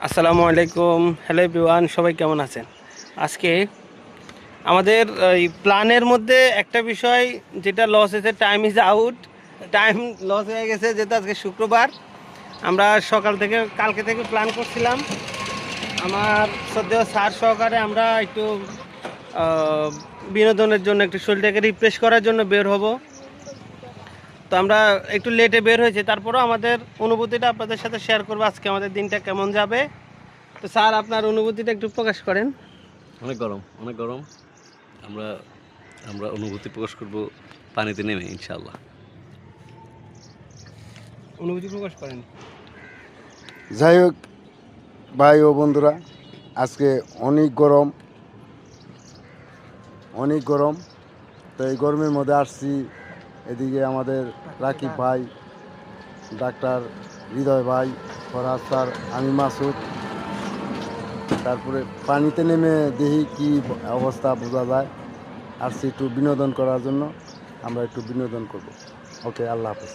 আসসালামু আলাইকুম, hello everyone, সবাই কেমন আছেন? আজকে আমাদের এই প্ল্যানের মধ্যে একটা বিষয় যেটা লস হয়েছে, time is out. Time loss হয়ে গেছে, যেহেতু আজকে শুক্রবার। আমরা সকাল থেকে কালকে থেকে প্ল্যান করছিলাম আমার শ্রদ্ধেয় স্যার সহকারে আমরা একটু আহ, বিনোদনের জন্য, একটু শরীরটাকে রিফ্রেশ করার জন্য বের হব। তো আমরা একটু লেটে বের হয়েছি, তারপরেও আমাদের অনুভূতিটা আপনাদের সাথে শেয়ার করবো, আজকে আমাদের দিনটা কেমন যাবে। তো স্যার, আপনার অনুভূতিটা একটু প্রকাশ করেন। অনেক গরম, অনেক গরম। আমরা আমরা অনুভূতি প্রকাশ করব পানিতে নেমে, ইনশাআল্লাহ। অনুভূতি প্রকাশ করেন। যাই হোক ভাই ও বন্ধুরা, আজকে অনেক গরম, অনেক গরম। তো এই গরমের মধ্যে আসছি। এদিকে আমাদের রাকিব ভাই, ডাক্তার হৃদয় ভাই, ফরহাদ স্যার, আমি মাসুদ। তারপরে পানিতে নেমে দেখি কি অবস্থা বোঝা যায়। আসছি একটু বিনোদন করার জন্য, আমরা একটু বিনোদন করব। ওকে, আল্লাহ হাফেজ।